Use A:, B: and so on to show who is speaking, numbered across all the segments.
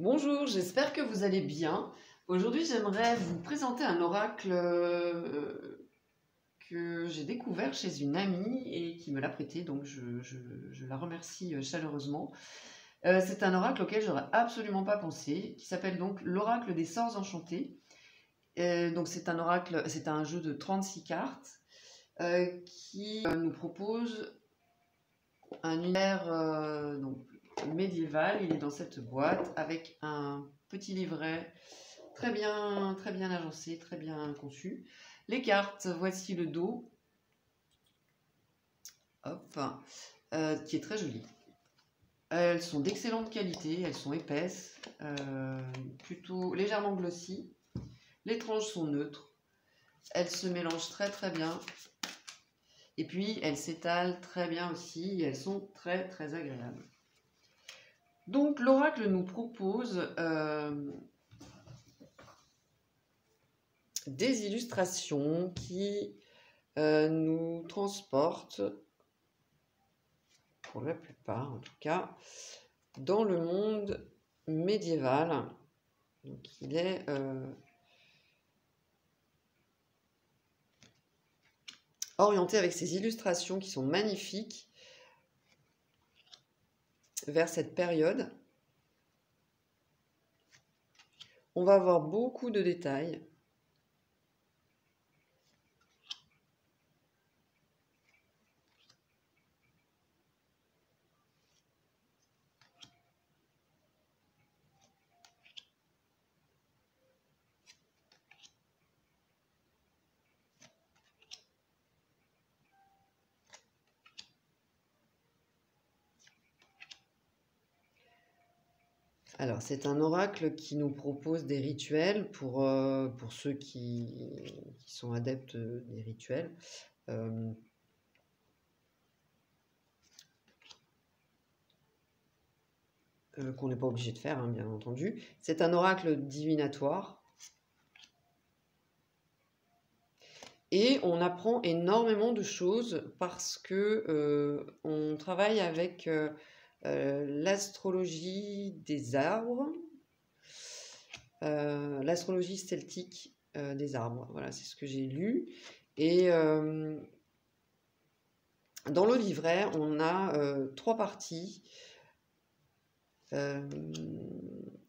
A: Bonjour, j'espère que vous allez bien. Aujourd'hui, j'aimerais vous présenter un oracle que j'ai découvert chez une amie et qui me l'a prêté, donc je la remercie chaleureusement. C'est un oracle auquel j'aurais absolument pas pensé, qui s'appelle donc l'oracle des sorts enchantés. Donc c'est un oracle, c'est un jeu de 36 cartes qui nous propose un univers donc, médiéval. Il est dans cette boîte avec un petit livret très bien agencé, très bien conçu. Les cartes, voici le dos, hop, qui est très joli. Elles sont d'excellente qualité, elles sont épaisses, plutôt légèrement glossy. Les tranches sont neutres, elles se mélangent très bien. Et puis elles s'étalent très bien aussi, et elles sont très agréables. Donc l'oracle nous propose des illustrations qui nous transportent, pour la plupart en tout cas, dans le monde médiéval. Donc il est orienté avec ces illustrations qui sont magnifiques vers cette période. On va avoir beaucoup de détails. Alors, c'est un oracle qui nous propose des rituels pour ceux qui sont adeptes des rituels. Qu'on n'est pas obligé de faire, hein, bien entendu. C'est un oracle divinatoire. Et on apprend énormément de choses parce que on travaille avec l'astrologie des arbres, l'astrologie celtique des arbres. Voilà, c'est ce que j'ai lu. Et dans le livret, on a 3 parties.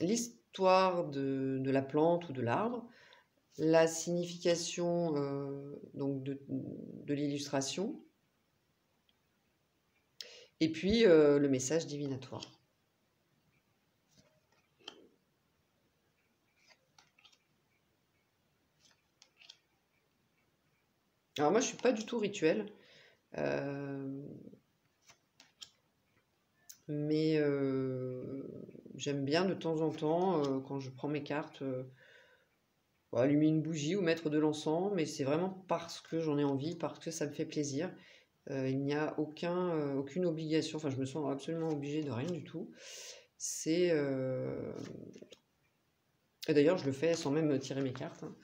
A: L'histoire de la plante ou de l'arbre, la signification donc de l'illustration, et puis le message divinatoire. Alors moi je suis pas du tout rituel, mais j'aime bien de temps en temps, quand je prends mes cartes, allumer une bougie ou mettre de l'encens, mais c'est vraiment parce que j'en ai envie, parce que ça me fait plaisir. Il n'y a aucune obligation, enfin je me sens absolument obligée de rien du tout. C'est et d'ailleurs je le fais sans même tirer mes cartes, hein.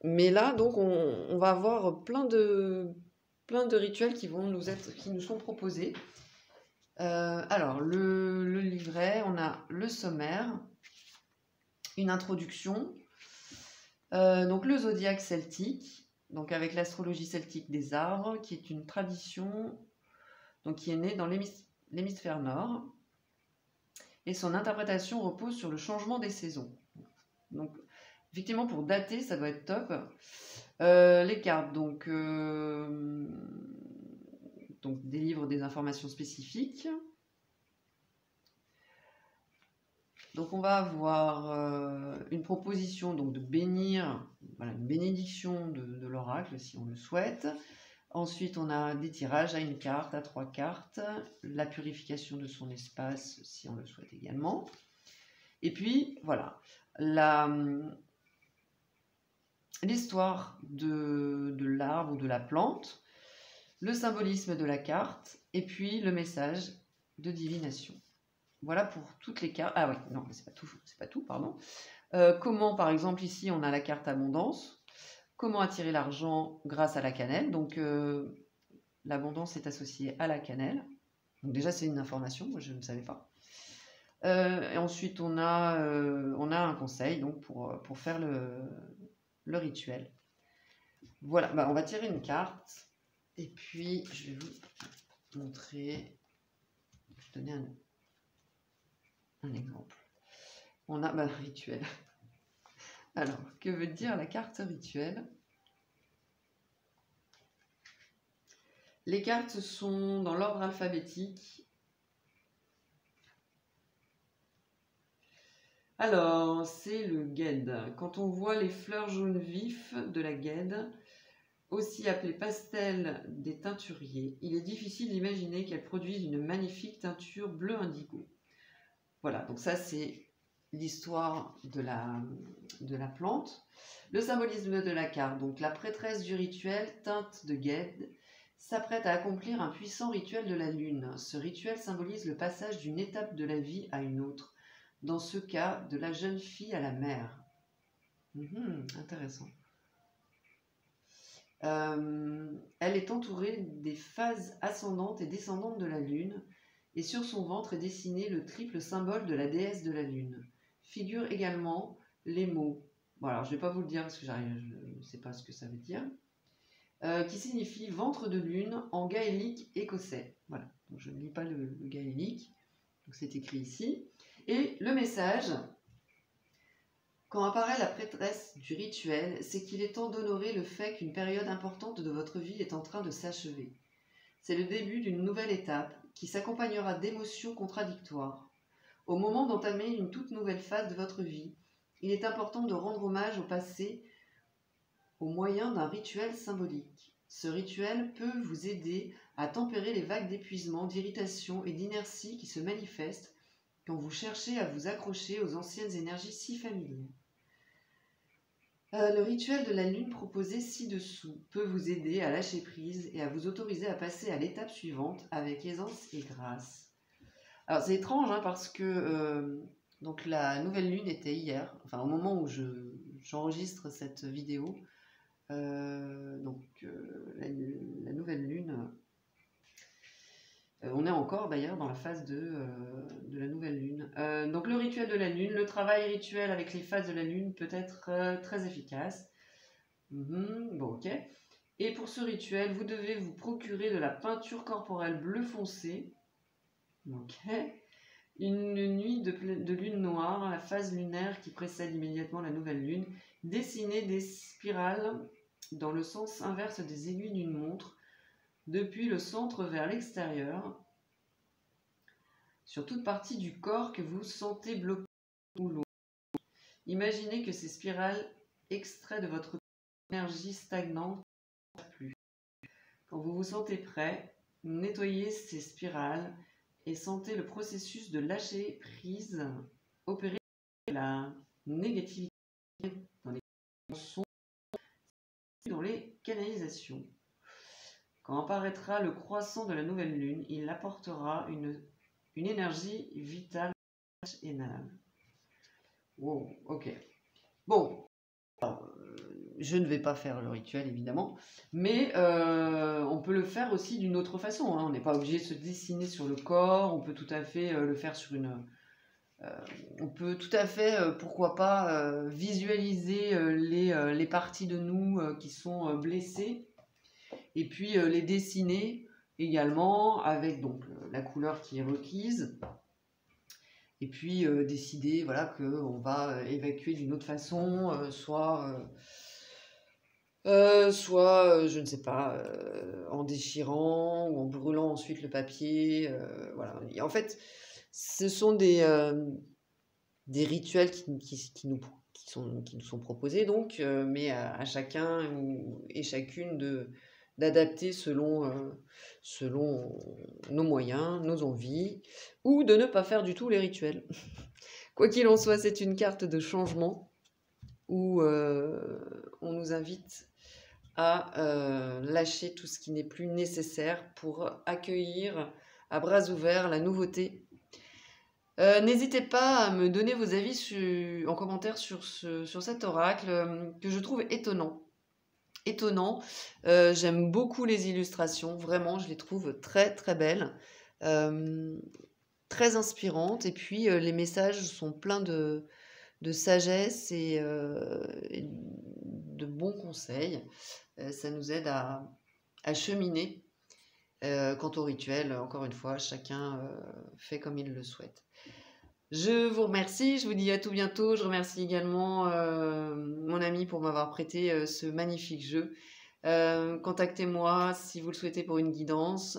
A: Mais là donc on va avoir plein de rituels qui nous sont proposés. Alors le livret, on a le sommaire, une introduction, donc le zodiaque celtique, donc avec l'astrologie celtique des arbres, qui est une tradition donc qui est née dans l'hémisphère nord, et son interprétation repose sur le changement des saisons. Donc effectivement pour dater ça doit être top. Les cartes donc délivrent des informations spécifiques. Donc on va avoir une proposition donc de bénir, voilà, une bénédiction de l'oracle si on le souhaite. Ensuite on a des tirages à une carte, à 3 cartes, la purification de son espace si on le souhaite également. Et puis voilà, l'histoire de l'arbre ou de la plante, le symbolisme de la carte, et puis le message de divination. Voilà pour toutes les cartes. Ah oui, non, c'est pas tout, pardon. Comment, par exemple, ici, on a la carte abondance. Comment attirer l'argent grâce à la cannelle. Donc, l'abondance est associée à la cannelle. Donc déjà, c'est une information, moi je ne savais pas. Et ensuite, on a un conseil donc pour faire le rituel. Voilà, bah, on va tirer une carte. Et puis, je vais vous montrer, je vais donner un exemple. On a rituel. Alors, que veut dire la carte rituel? Les cartes sont dans l'ordre alphabétique. Alors, c'est le guède. Quand on voit les fleurs jaunes vifs de la guède, aussi appelée pastel des teinturiers, il est difficile d'imaginer qu'elle produise une magnifique teinture bleu indigo. Voilà, donc ça c'est l'histoire de la plante. Le symbolisme de la carte, donc la prêtresse du rituel, teinte de guède, s'apprête à accomplir un puissant rituel de la lune. Ce rituel symbolise le passage d'une étape de la vie à une autre, dans ce cas de la jeune fille à la mère. Intéressant. Elle est entourée des phases ascendantes et descendantes de la lune, et sur son ventre est dessiné le triple symbole de la déesse de la lune. Figurent également les mots, bon alors je ne vais pas vous le dire parce que je ne sais pas ce que ça veut dire, qui signifie ventre de lune en gaélique écossais. Voilà, donc je ne lis pas le gaélique, donc c'est écrit ici. Et le message, quand apparaît la prêtresse du rituel, c'est qu'il est temps d'honorer le fait qu'une période importante de votre vie est en train de s'achever. C'est le début d'une nouvelle étape qui s'accompagnera d'émotions contradictoires. Au moment d'entamer une toute nouvelle phase de votre vie, il est important de rendre hommage au passé au moyen d'un rituel symbolique. Ce rituel peut vous aider à tempérer les vagues d'épuisement, d'irritation et d'inertie qui se manifestent quand vous cherchez à vous accrocher aux anciennes énergies si familières. Le rituel de la lune proposé ci-dessous peut vous aider à lâcher prise et à vous autoriser à passer à l'étape suivante avec aisance et grâce. Alors c'est étrange parce que donc la nouvelle lune était hier, enfin au moment où j'enregistre cette vidéo. La nouvelle lune, on est encore d'ailleurs dans la phase de la nouvelle lune. Donc le rituel de la lune, le travail rituel avec les phases de la lune peut être très efficace. Bon, ok. Et pour ce rituel, vous devez vous procurer de la peinture corporelle bleu foncé. Ok. Une nuit de lune noire, la phase lunaire qui précède immédiatement la nouvelle lune. Dessinez des spirales dans le sens inverse des aiguilles d'une montre, depuis le centre vers l'extérieur, sur toute partie du corps que vous sentez bloquée ou lourde. Imaginez que ces spirales extraient de votre énergie stagnante ne sortent plus. Quand vous vous sentez prêt, nettoyez ces spirales et sentez le processus de lâcher prise opérer la négativité dans les sons, dans les canalisations. Quand apparaîtra le croissant de la nouvelle lune, il apportera une énergie vitale et énale. Wow, ok. Bon, alors, je ne vais pas faire le rituel évidemment, mais on peut le faire aussi d'une autre façon. On n'est pas obligé de se dessiner sur le corps, on peut tout à fait le faire sur une... on peut tout à fait, pourquoi pas, visualiser les parties de nous qui sont blessées, et puis les dessiner également avec donc la couleur qui est requise, et puis décider voilà, qu'on va évacuer d'une autre façon, soit je ne sais pas, en déchirant ou en brûlant ensuite le papier, voilà. Et en fait, ce sont des rituels qui nous sont proposés, donc, mais à chacun et chacune d'adapter selon nos moyens, nos envies, ou de ne pas faire du tout les rituels. Quoi qu'il en soit, c'est une carte de changement où on nous invite à lâcher tout ce qui n'est plus nécessaire pour accueillir à bras ouverts la nouveauté. N'hésitez pas à me donner vos avis en commentaire sur cet oracle que je trouve étonnant. J'aime beaucoup les illustrations, vraiment, je les trouve très très belles. très inspirantes. Et puis, les messages sont pleins de sagesse et de bons conseils. Ça nous aide à cheminer. Quant au rituel, encore une fois, chacun fait comme il le souhaite. Je vous remercie, je vous dis à tout bientôt. Je remercie également mon ami pour m'avoir prêté ce magnifique jeu. Contactez-moi si vous le souhaitez pour une guidance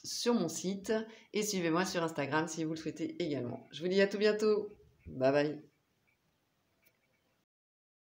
A: sur mon site et suivez-moi sur Instagram si vous le souhaitez également. Je vous dis à tout bientôt. Bye bye.